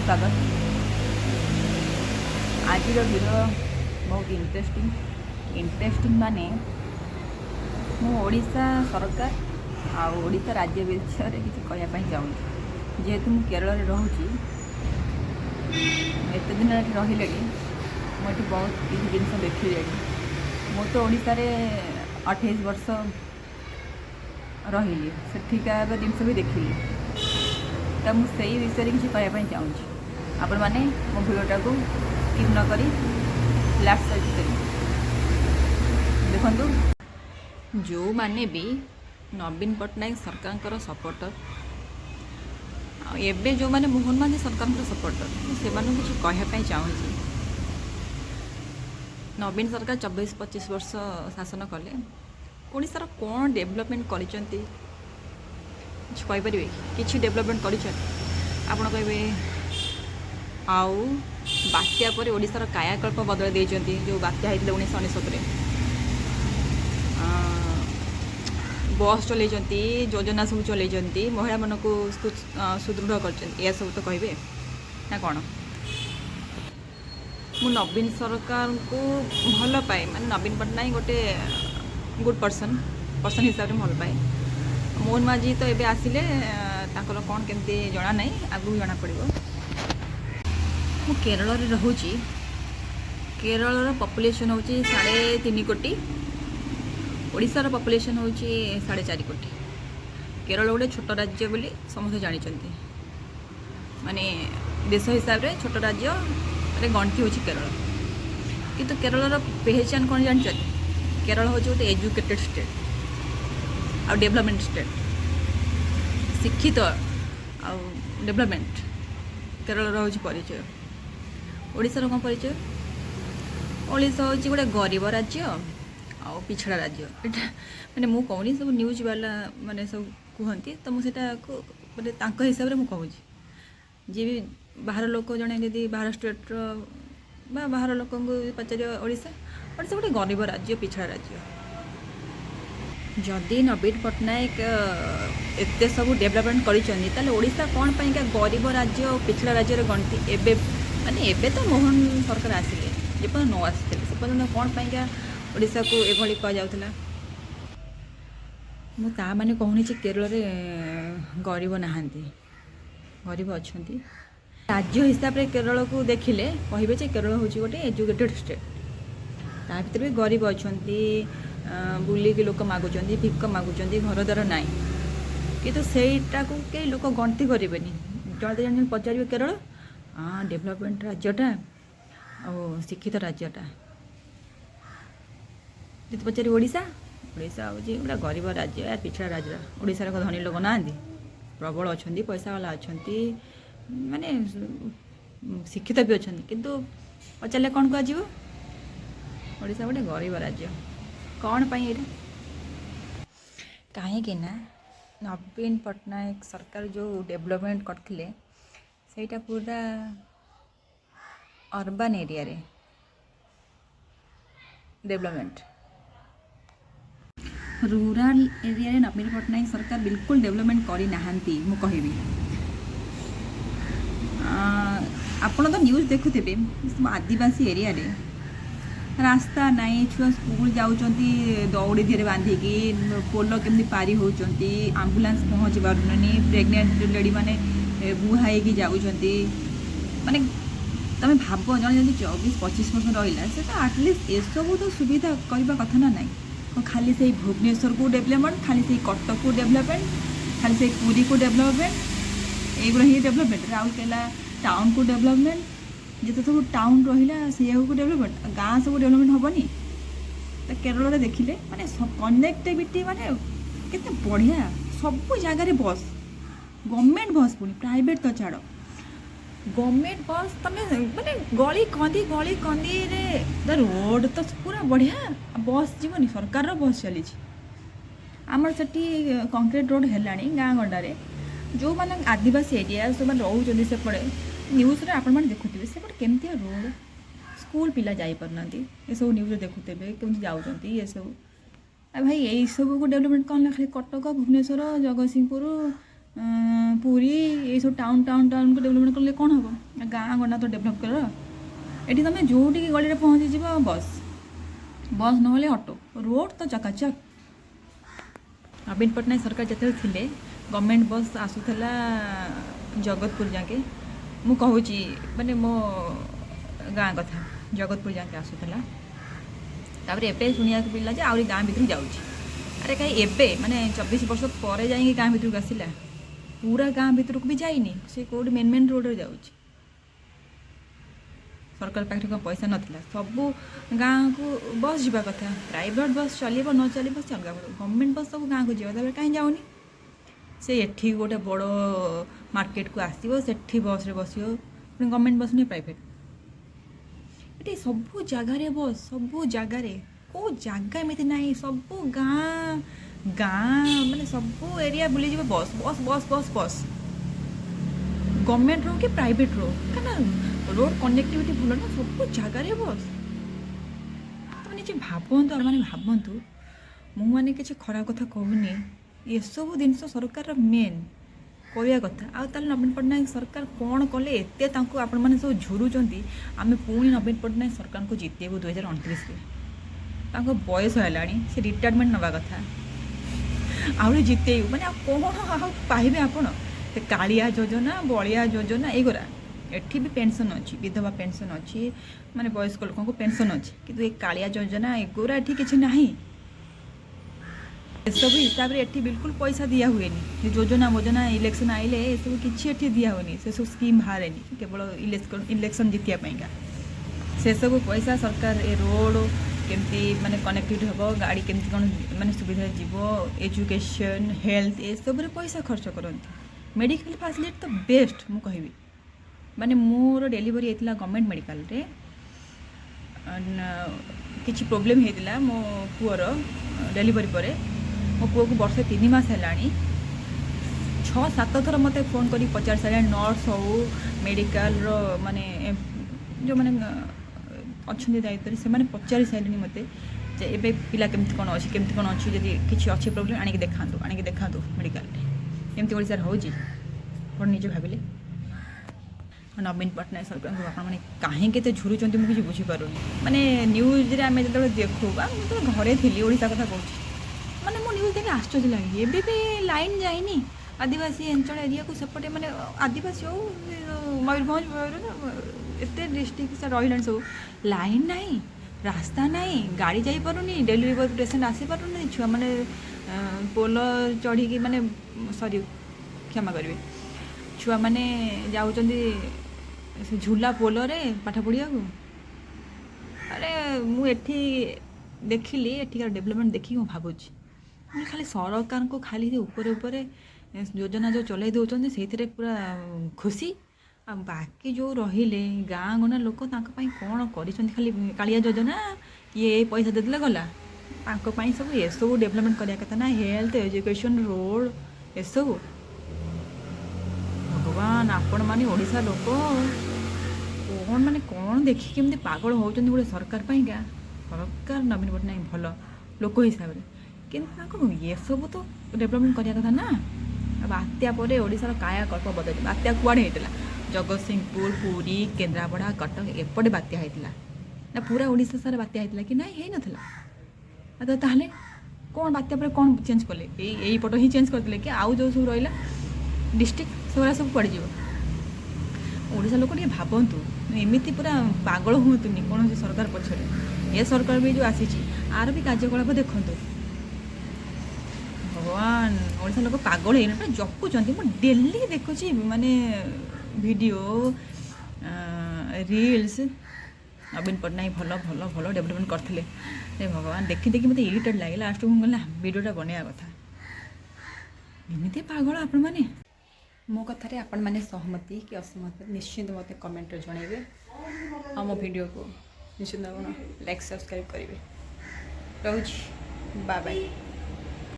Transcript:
स्वागत। आज वीडियो बहुत इंटरेस्टिंग माने ओडिशा सरकार ओडिशा राज्य विषय किसी कहवाई चाहूँगी। जेहेतु मु केरल रोचे एत दिन रही मुझे बहुत किसी जिन देखी मु तो ओडिशा रे 28 वर्ष रही सेठिकार जिनस भी देखिली तो मुझे विषय किसी कहवाई चाहूँगी। आपण मैंने मो भिडियोटा को स्किप न करी लास्ट तक देखु। जो मैंने भी नवीन पट्टनायक सरकार सपोर्टर एवं जो मैंने मोहन मांझी सरकार सपोर्टर से किसी कहवाई चाहूँगी। नवीन सरकार 24-25 वर्ष शासन कले ओडिशार कौन डेवलपमेंट करिसेंती किसी डेवलपमेंट करें कहे आउ बात्या पर ओडिशार कायाकल्प बदल देइचंती। जो बात्या होता 1999 बस चलती योजना सब चलती महिला मान को सुदृढ़ कर सब तो कहे ना कौन। मु नवीन सरकार को भल पाए माने नवीन पट्टनायक गोटे गुड पर्सन हिसाब से भल पाए। मोहन मांझी तो एबे आसिले तांकर कौन केमती जना नहीं आगु जना पड़ो। मु केरल रे रहूची केरल पॉपुलेशन हूँ 3.5 कोटी ओडिशार पॉपुलेशन हूँ 4.5 कोटी। केरल गोटे छोट राज्य बोली समस्त जानते माने देश हिसाब से छोट राज्य गणती हूँ केरल। किंतु केरल पहचान कौन जानते केरल हूँ गोटे एजुकेटेड स्टेट आ डेवलपमेंट स्टेट शिक्षित आ डेवलपमेंट केरल हूँ परिचय। ओडिशार कौन परिचय ओडिशा हूँ गोटे गरीब राज्य आ पिछड़ा राज्य। मैंने मु कहूनी सब न्यूज वाला माने सब कहती तो मुझे माने हिसाब से मुझे कहूँ जी भी बाहर लोक जड़े जदि बाहर स्टेट बाहर लोक पचार ओडिशा गोटे गरीब राज्य पिछड़ा राज्य। जदि नवीन पट्टनायक एत सब डेवलपमेंट कर ओडिशा कौन पाई गरीब राज्य और पिछड़ा राज्य गणती एबे माने एबे तो मोहन सरकार आसिले जेपर्यंत न आसते से पर्यटन कौन पाई ओडिशा को एभली कह जाउथला। मुझे माने कहूनी केरल रे गरीब नहांती गरीब अच्छा राज्य हिसाब से केरल को देखिले कहे केरल हूँ गोटे एजुकेटेड स्टेट ता भर भी गरीब अच्छा बुलिकी लोक मागुंट भिक मागुंट घर द्वार ना कि सेटा को कई लोक गणती करेंगे जल्दी जन पचारे केरल हाँ डेवलपमेंट राज्यटा और शिक्षित राज्यटा। जी पचारे ओडिशा ओडिशा हूँ गोटे गरीब राज्य या पिछड़ा राज्य। ओडिशार धनी लोक ना प्रबल अच्छा पैसा वाला अच्छा माने शिक्षित भी अच्छा किंतु पचारे कौन कह ओडिशा गोटे गरीब राज्य कौन पाई कहीं नवीन पट्टनायक सरकार जो डेवलपमेंट करथिले सेटा पूरा अर्बन एरिया रे डेवलपमेंट रूरल एरिया रे नवीन पट्टनायक सरकार बिल्कुल डेवलपमेंट करी नाहांती मु कहबी। आपण तो न्यूज़ देखुथिबे आदिवासी एरिया रे रास्ता नाई छुआ स्कूल जाऊँगी दौड़ी धीरे बांधिकी पोल केमती पारी होती आम्बुलांस पहुँची पारनी प्रेग्नेंट लेडी मैंने बुहाई जाऊँगी माने तुम भाव जन जब 24-25 वर्ष रहा से तो आटलिस्ट ये सब तो सुविधा करवा कथा ना ना खाली से भुवनेश्वर को डेवलपमेंट खाली से कटक को डेवलपमेंट खाली से पुरी को डेवलपमेंट एगुड़ा ही डेवलपमेंट राउरकेला टाउन को डेवलपमेंट जिते सब टाउन रहा से डेवलपमेंट गाँ सब डेवलपमेंट हेनी तो केरल में देखिले माने कनेक्टिविटी माने केते बढ़िया सब जगार बस गवर्नमेंट बस पुणी प्राइवेट तो छाड़ गवर्नमेंट बस तमें माने गली कंदी रे रोड तो पूरा बढ़िया बस जीवनी सरकार बस चली आमर से कंक्रीट रोड है गाँ गंडारे जो मैंने आदिवासी एरिया सब रोचे से पड़े न्यूज़ रे आपण मैंने देखुवे से केमती रोड स्कूल पिला जापरना ये सब न्यूज़ देखुते केमती जाऊँगी ये सब भाई यही सब को डेवलपमेंट कौन खाली कटक भुवनेश्वर जगतसिंहपुर ପୁରୀ ଏଇସବୁ ଟାଉନକୁ ଡେଭଲପମେଣ୍ଟ କଲେ କ'ଣ ହେବ? ଗାଁ ଗଣ୍ଡା ତ ଡେଭଲପ୍ କର। ଏଠି ତୁମେ ଯେଉଁଠିକି ଗଳିରେ ପହଞ୍ଚିଯିବ ବସ୍ ନହେଲେ ଅଟୋ, ରୋଡ଼ ତ ଚକାଚକ। ନବୀନ ପଟ୍ଟନାୟକ ସରକାର ଯେତେବେଳେ ଥିଲେ ଗଭର୍ଣ୍ଣମେଣ୍ଟ ବସ୍ ଆସୁଥିଲା ଜଗତପୁର ଯାକେ, ମୁଁ କହୁଛି ମାନେ ମୋ ଗାଁ କଥା, ଜଗତପୁର ଯାକେ ଆସୁଥିଲା। ତାପରେ ଏବେ ଶୁଣିବାକୁ ମିଳିଲା ଯେ ଆହୁରି ଗାଁ ଭିତରକୁ ଯାଉଛି। ଆରେ କାହିଁ ଏବେ ମାନେ 24 ବର୍ଷ ପରେ ଯାଇକି ଗାଁ ଭିତରକୁ ଆସିଲା? ପୁରା ଗାଁ ଭିତରକୁ ବି ଯାଇନି, ସେ କେଉଁଠି ମେନ୍ ରୋଡ଼ରେ ଯାଉଛି। ସରକାର ପାଖରେ କ'ଣ ପଇସା ନଥିଲା? ସବୁ ଗାଁକୁ ବସ୍ ଯିବା କଥା। ପ୍ରାଇଭେଟ୍ ବସ୍ ଚାଲିବ ନ ଚାଲିବ ସେ ଅଲଗା କଥା, ଗଭର୍ଣ୍ଣମେଣ୍ଟ ବସ୍ ସବୁ ଗାଁକୁ ଯିବ। ତାପରେ କାହିଁ ଯାଉନି? ସେ ଏଠି ଗୋଟେ ବଡ଼ ମାର୍କେଟକୁ ଆସିବ, ସେଠି ବସ୍ରେ ବସିବ, ପୁଣି ଗଭର୍ଣ୍ଣମେଣ୍ଟ ବସ୍ ନୁହେଁ ପ୍ରାଇଭେଟ୍। ଏଠି ସବୁ ଜାଗାରେ ବସ୍, ସବୁ ଜାଗାରେ, କେଉଁ ଜାଗା ଏମିତି ନାହିଁ। ସବୁ ଗାଁ ମାନେ ସବୁ ଏରିଆ ବୁଲିଯିବ bus bus bus bus bus, government ହଉ କି ପ୍ରାଇଭେଟ୍ ହଉ, କାହିଁକିନା ରୋଡ଼ କନେକ୍ଟିଭିଟି ଭଲ ନା, ସବୁ ଜାଗାରେ ବସ୍। ତୁମେ ନିଜେ ଭାବନ୍ତୁ, ମାନେ ଭାବନ୍ତୁ, ମୁଁ ମାନେ କିଛି ଖରାପ କଥା କହୁନି, ଏସବୁ ଜିନିଷ ସରକାରର ମେନ୍ କରିବା କଥା। ଆଉ ତାହେଲେ ନବୀନ ପଟ୍ଟନାୟକ ସରକାର କ'ଣ କଲେ ଏତେ ତାଙ୍କୁ ଆପଣମାନେ ସବୁ ଝୁରୁଛନ୍ତି? ଆମେ ପୁଣି ନବୀନ ପଟ୍ଟନାୟକ ସରକାରଙ୍କୁ ଜିତେଇବୁ 2029ରେ। ତାଙ୍କ ବୟସ ହେଲାଣି, ସେ ରିଟାୟାରମେଣ୍ଟ ନେବା କଥା, ଆହୁରି ଜିତେଇବୁ। ମାନେ ଆଉ କ'ଣ ଆଉ ପାଇବେ ଆପଣ? ସେ କାଳିଆ ଯୋଜନା, ବଳିଆ ଯୋଜନା, ଏଇଗୁରା। ଏଠି ବି ପେନ୍ସନ୍ ଅଛି, ବିଧବା ପେନ୍ସନ୍ ଅଛି, ମାନେ ବୟସ୍କ ଲୋକଙ୍କୁ ପେନ୍ସନ୍ ଅଛି, କିନ୍ତୁ ଏ କାଳିଆ ଯୋଜନା ଏଗୁରା ଏଠି କିଛି ନାହିଁ। ଏସବୁ ହିସାବରେ ଏଠି ବିଲକୁଲ ପଇସା ଦିଆ ହୁଏନି। ଯୋଜନା ମୋଜନା ଇଲେକ୍ସନ୍ ଆଇଲେ ଏସବୁ କିଛି ଏଠି ଦିଆ ହୁଏନି, ସେସବୁ ସ୍କିମ୍ ବାହାରେନି, କେବଳ ଇଲେକ୍ସନ୍ ଜିତିବା ପାଇଁକା। ସେସବୁ ପଇସା ସରକାର ଏ ରୋଡ଼ କେମିତି ମାନେ କନେକ୍ଟିଭିଟି ହେବ, ଗାଡ଼ି କେମିତି କ'ଣ ମାନେ ସୁବିଧାରେ ଯିବ, ଏଜୁକେସନ୍, ହେଲ୍ଥ, ଏସବୁରେ ପଇସା ଖର୍ଚ୍ଚ କରନ୍ତି। ମେଡ଼ିକାଲ ଫାସିଲିଟି ତ ବେଷ୍ଟ ମୁଁ କହିବି। ମାନେ ମୋର ଡେଲିଭରି ହେଇଥିଲା ଗଭର୍ଣ୍ଣମେଣ୍ଟ ମେଡ଼ିକାଲରେ। କିଛି ପ୍ରୋବ୍ଲେମ୍ ହେଇଥିଲା ମୋ ପୁଅର ଡେଲିଭରି ପରେ। ମୋ ପୁଅକୁ ବର୍ଷ 3 ମାସ ହେଲାଣି। 6-7 ଥର ମୋତେ ଫୋନ୍ କରି ପଚାରି ସାରିଲାଣି, ନର୍ସ ହଉ, ମେଡ଼ିକାଲର ମାନେ ଯେଉଁମାନେ ଅଛନ୍ତି ଦାୟିତ୍ୱରେ, ସେମାନେ ପଚାରି ସାରିଲେଣି ମୋତେ ଯେ ଏବେ ପିଲା କେମିତି କ'ଣ ଅଛି, ଯଦି କିଛି ଅଛି ପ୍ରୋବ୍ଲେମ୍ ଆଣିକି ଦେଖାନ୍ତୁ ମେଡ଼ିକାଲରେ। ଏମିତି ଓଡ଼ିଶାରେ ହେଉଛି? ଆପଣ ନିଜେ ଭାବିଲେ। ନବୀନ ପଟ୍ଟନାୟକ ସରକାରଙ୍କୁ ଆପଣମାନେ କାହିଁକି ଏତେ ଝୁରୁଛନ୍ତି ମୁଁ କିଛି ବୁଝିପାରୁନି। ମାନେ ନ୍ୟୁଜ୍ରେ ଆମେ ଯେତେବେଳେ ଦେଖୁ, ବା ମୁଁ ଯେତେବେଳେ ଘରେ ଥିଲି, ଓଡ଼ିଶା କଥା କହୁଛି, ମାନେ ମୋ ନ୍ୟୁଜ୍ ଦେଖି ଆଶ୍ଚର୍ଯ୍ୟ ଲାଗେ। ଏବେ ବି ଲାଇନ୍ ଯାଇନି ଆଦିବାସୀ ଅଞ୍ଚଳ ଏରିଆକୁ, ସେପଟେ ମାନେ ଆଦିବାସୀ ହଉ, ମୟୂରଭଞ୍ଜ ଏତେ ଡିଷ୍ଟ୍ରିକ୍ଟ ରହିଲାଣି, ସବୁ ଲାଇନ୍ ନାହିଁ, ରାସ୍ତା ନାହିଁ, ଗାଡ଼ି ଯାଇପାରୁନି, ଡେଲିଭରି ପେସେଣ୍ଟ ଆସିପାରୁନି, ଛୁଆମାନେ ପୋଲ ଚଢ଼ିକି ମାନେ କ୍ଷମା କରିବେ, ଛୁଆମାନେ ଯାଉଛନ୍ତି ସେ ଝୁଲା ପୋଲରେ ପାଠ ପଢ଼ିବାକୁ। ଆରେ ମୁଁ ଏଠି ଦେଖିଲି, ଏଠିକାର ଡେଭଲପମେଣ୍ଟ ଦେଖିକି ମୁଁ ଭାବୁଛି, ଖାଲି ସରକାରଙ୍କୁ ଖାଲି ସେ ଉପରେ ଯୋଜନା ଯେଉଁ ଚଲାଇ ଦେଉଛନ୍ତି ସେଇଥିରେ ପୁରା ଖୁସି। ଆଉ ବାକି ଯେଉଁ ରହିଲେ ଗାଁ ଗଣ୍ଡା ଲୋକ, ତାଙ୍କ ପାଇଁ କ'ଣ କରିଛନ୍ତି? ଖାଲି କାଳିଆ ଯୋଜନା, ଇଏ ପଇସା ଦେଇଦେଲେ ଗଲା। ତାଙ୍କ ପାଇଁ ସବୁ ଏସବୁ ଡେଭଲପମେଣ୍ଟ କରିବା କଥା ନା, ହେଲ୍ଥ, ଏଜୁକେସନ୍, ରୋଡ଼, ଏସବୁ। ଭଗବାନ, ଆପଣମାନେ ଓଡ଼ିଶା ଲୋକ କ'ଣ ଦେଖିକି କେମିତି ପାଗଳ ହେଉଛନ୍ତି ଗୋଟେ ସରକାର ପାଇଁକା। ସରକାର ନବୀନ ପଟ୍ଟନାୟକ ଭଲ ଲୋକ ହିସାବରେ, କିନ୍ତୁ ତାଙ୍କୁ ଏସବୁ ତ ଡେଭଲପମେଣ୍ଟ କରିବା କଥା ନା। ବାତ୍ୟା ପରେ ଓଡ଼ିଶାର କାୟାକଳ୍ପ ବଦଳିଛି। ବାତ୍ୟା କୁଆଡ଼େ ହେଇଥିଲା? ଜଗତସିଂହପୁର, ପୁରୀ, କେନ୍ଦ୍ରାପଡ଼ା, କଟକ, ଏପଟେ ବାତ୍ୟା ହେଇଥିଲା ନା ପୁରା ଓଡ଼ିଶା ସାରା ବାତ୍ୟା ହେଇଥିଲା କି ନାହିଁ? ହେଇନଥିଲା। ତାହେଲେ କ'ଣ ବାତ୍ୟା ପରେ କ'ଣ ଚେଞ୍ଜ କଲେ? ଏଇପଟ ହିଁ ଚେଞ୍ଜ କରିଦେଲେ କି? ଆଉ ଯେଉଁ ସବୁ ରହିଲା ଡିଷ୍ଟ୍ରିକ୍ଟ, ସେଗୁଡ଼ା ସବୁ କୁଆଡ଼େ ଯିବ? ଓଡ଼ିଶା ଲୋକ ଟିକେ ଭାବନ୍ତୁ, ଏମିତି ପୁରା ପାଗଳ ହୁଅନ୍ତୁନି କୌଣସି ସରକାର ପଛରେ। ଏ ସରକାର ବି ଯେଉଁ ଆସିଛି, ଆର ବି କାର୍ଯ୍ୟକଳାପ ଦେଖନ୍ତୁ। ଭଗବାନ, ଓଡ଼ିଶା ଲୋକ ପାଗଳ ହେଇନା ପୁରା ଜପୁଛନ୍ତି। ମୁଁ ଡେଲି ଦେଖୁଛି ମାନେ ଭିଡ଼ିଓ, ରିଲ୍ସ, ନବୀନ ପଟ୍ଟନାୟକ ଭଲ ଡେଭଲପମେଣ୍ଟ କରିଥିଲେ। ଭଗବାନ, ଦେଖି ମୋତେ ଇରିଟେଟ୍ ଲାଗିଲା। ଲାଷ୍ଟକୁ ମୁଁ କହିଲି ନା, ଭିଡ଼ିଓଟା ବନେଇବା କଥା। ଏମିତି ପାଗଳ ଆପଣମାନେ। ମୋ କଥାରେ ଆପଣମାନେ ସହମତି କି ଅସହମତ ନିଶ୍ଚିନ୍ତ ମୋତେ କମେଣ୍ଟରେ ଜଣାଇବେ। ଆଉ ମୋ ଭିଡ଼ିଓକୁ ନିଶ୍ଚିନ୍ତ ଆପଣ ଲାଇକ୍, ସବସ୍କ୍ରାଇବ୍ କରିବେ। ରହୁଛି, ବାଏ ବାଏ।